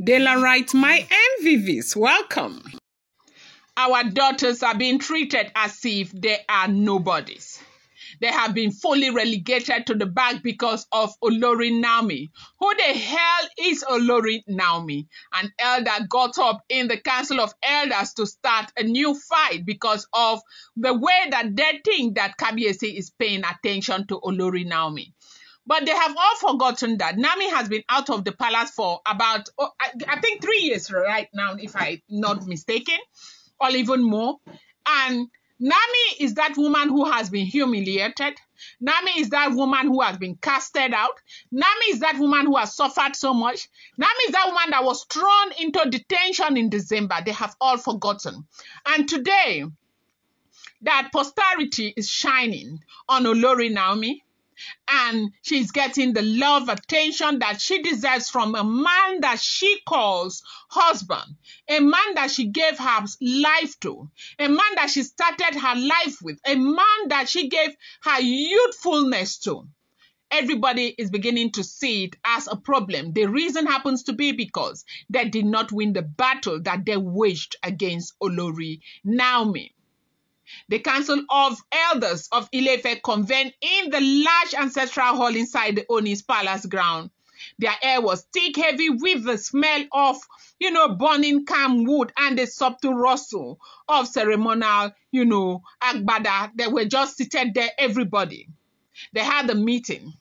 Daylight, my MVVs, welcome. Our daughters are being treated as if they are nobodies. They have been fully relegated to the back because of Olori Naomi. Who the hell is Olori Naomi? An elder got up in the Council of Elders to start a new fight because of the way that they think that Kabiyesi is paying attention to Olori Naomi. But they have all forgotten that Naomi has been out of the palace for about, I think 3 years right now, if I'm not mistaken, or even more. And Naomi is that woman who has been humiliated. Naomi is that woman who has been casted out. Naomi is that woman who has suffered so much. Naomi is that woman that was thrown into detention in December. They have all forgotten. And today, that posterity is shining on Olori Naomi. And she's getting the love, attention that she deserves from a man that she calls husband, a man that she gave her life to, a man that she started her life with, a man that she gave her youthfulness to. Everybody is beginning to see it as a problem. The reason happens to be because they did not win the battle that they waged against Olori Naomi. The Council of Elders of Ile-Ife convened in the large ancestral hall inside the Ooni's palace ground. Their air was thick, heavy with the smell of, burning calm wood and the subtle rustle of ceremonial, agbada. They were just seated there, everybody. They had a meeting.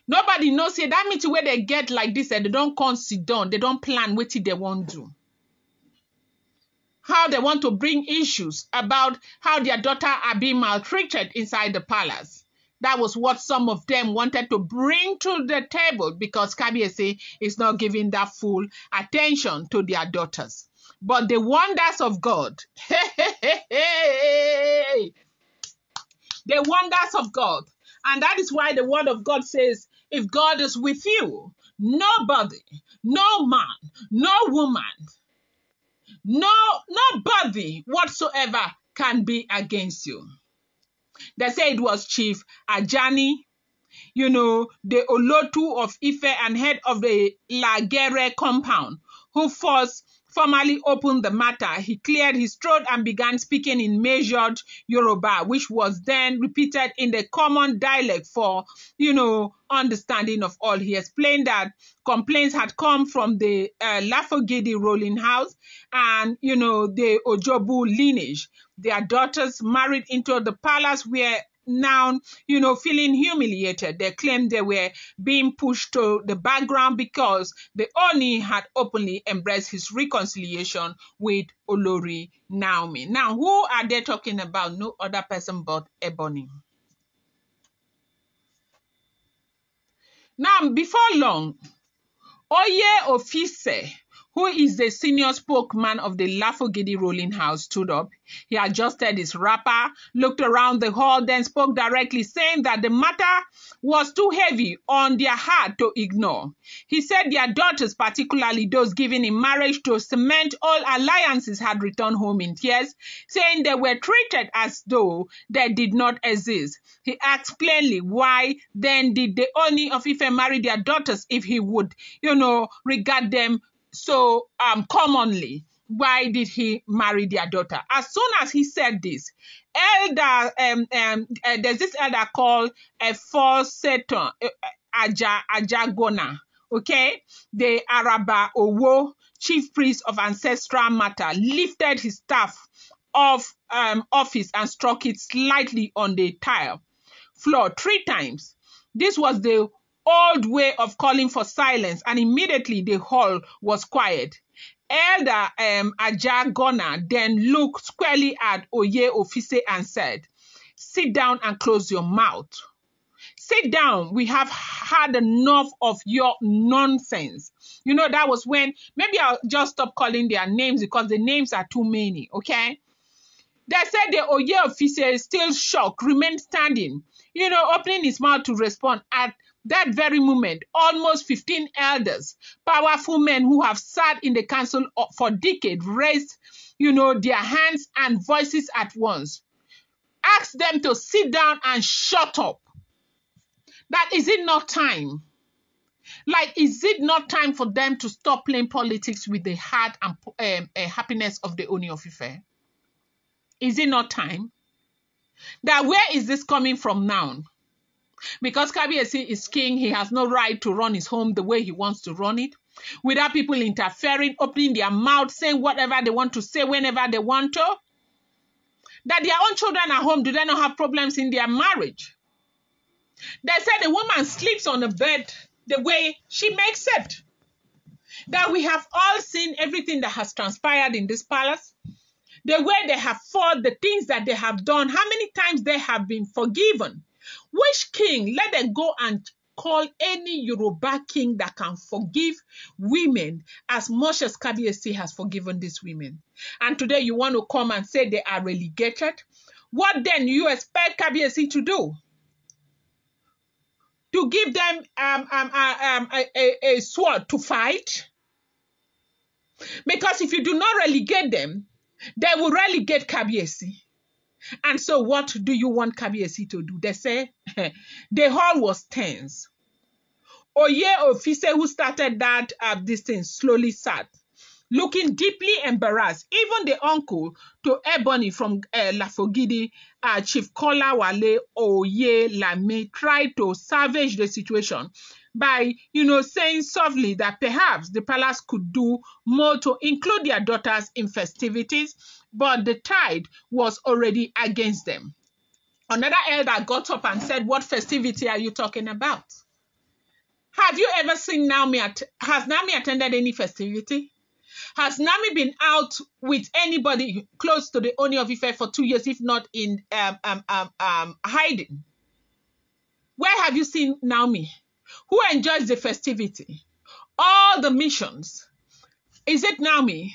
Nobody knows here that meeting where they get like this and they don't come sit down, they don't plan what they want to do. How they want to bring issues about how their daughter are being maltreated inside the palace. That was what some of them wanted to bring to the table because Kabiyesi is not giving that full attention to their daughters. But the wonders of God, the wonders of God. And that is why the word of God says, if God is with you, nobody, no man, no woman, nobody whatsoever can be against you. They say it was Chief Ajani, the Olotu of Ife and head of the Lagere compound, who first formally opened the matter. He cleared his throat and began speaking in measured Yoruba, which was then repeated in the common dialect for, understanding of all. He explained that complaints had come from the Lafogidi ruling house and, the Ojobu lineage. Their daughters married into the palace were now, feeling humiliated. They claimed they were being pushed to the background because the Oni had openly embraced his reconciliation with Olori Naomi. Now, who are they talking about? No other person but Ebony. Now, before long, Oye Ofise, who is the senior spokesman of the Lafogidi ruling house, stood up. He adjusted his wrapper, looked around the hall, then spoke directly, saying that the matter was too heavy on their heart to ignore. He said their daughters, particularly those given in marriage to cement all alliances, had returned home in tears, saying they were treated as though they did not exist. He asked plainly why then did the Oni of Ife marry their daughters if he would, regard them so commonly. Why did he marry their daughter? As soon as he said this, there's this elder called Seton Ajagona, okay? The Araba Owo, chief priest of ancestral matter, lifted his staff of office and struck it slightly on the tile floor 3 times. This was the old way of calling for silence, and immediately the hall was quiet. Elder Ajagona then looked squarely at Oye Ofise and said, "Sit down and close your mouth. Sit down. We have had enough of your nonsense." That was when, maybe I'll just stop calling their names because the names are too many, okay? They said the Oye Ofise, still shocked, remained standing, opening his mouth to respond. At that very moment, almost 15 elders, powerful men who have sat in the council for decades, raised, their hands and voices at once. Asked them to sit down and shut up. That is it not time? Like, is it not time for them to stop playing politics with the heart and happiness of the Ooni of Ife? Is it not time? That where is this coming from now? Because Kabiyesi is king, he has no right to run his home the way he wants to run it, without people interfering, opening their mouth, saying whatever they want to say whenever they want to. That their own children at home, do they not have problems in their marriage? They said a woman sleeps on a bed the way she makes it. That we have all seen everything that has transpired in this palace, the way they have fought, the things that they have done, how many times they have been forgiven. Which king, let them go and call any Yoruba king that can forgive women as much as Kabiyesi has forgiven these women. And today you want to come and say they are relegated? What then you expect Kabiyesi to do? To give them a sword to fight? Because if you do not relegate them, they will relegate Kabiyesi. And so what do you want Kabiyesi to do? They say the hall was tense. Oye Ofise, who started that this thing, slowly sat, looking deeply embarrassed. Even the uncle to Ebony from Lafogidi, Chief Kolawale Oye Lame, tried to salvage the situation by, saying softly that perhaps the palace could do more to include their daughters in festivities, but the tide was already against them. Another elder got up and said, what festivity are you talking about? Have you ever seen Naomi? Has Naomi attended any festivity? Has Naomi been out with anybody close to the Ooni of Ife for 2 years, if not in hiding? Where have you seen Naomi? Who enjoys the festivity? All the missions. Is it Naomi?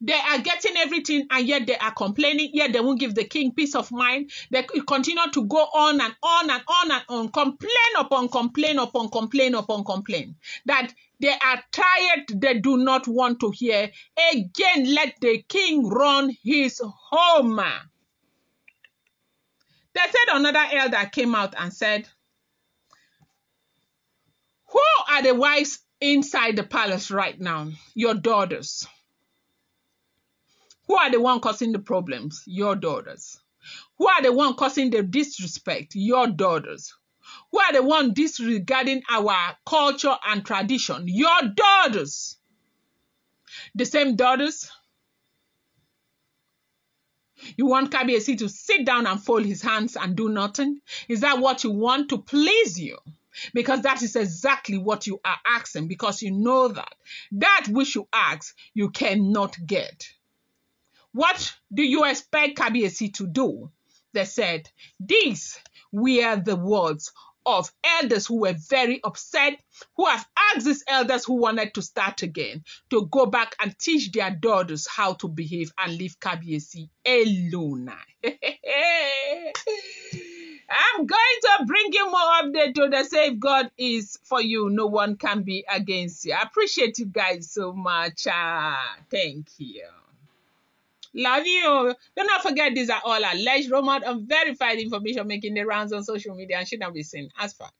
They are getting everything and yet they are complaining, yet they won't give the king peace of mind. They continue to go on and on and on and on, complain upon complain upon complain upon complain. That they are tired, they do not want to hear. Again, let the king run his home. They said another elder came out and said, who are the wives inside the palace right now? Your daughters. Who are the one causing the problems? Your daughters. Who are the one causing the disrespect? Your daughters. Who are the one disregarding our culture and tradition? Your daughters. The same daughters. You want Kabiyesi to sit down and fold his hands and do nothing? Is that what you want to please you? Because that is exactly what you are asking, because you know that which you ask, you cannot get. What do you expect Kabiyesi to do? They said, these were the words of elders who were very upset, who have asked these elders who wanted to start again to go back and teach their daughters how to behave and leave Kabiyesi alone. I'm going to bring you more update to the say if God is for you, no one can be against you. I appreciate you guys so much. Thank you. Love you. Do not forget, these are all alleged, rumored, unverified information making the rounds on social media and should not be seen as fact.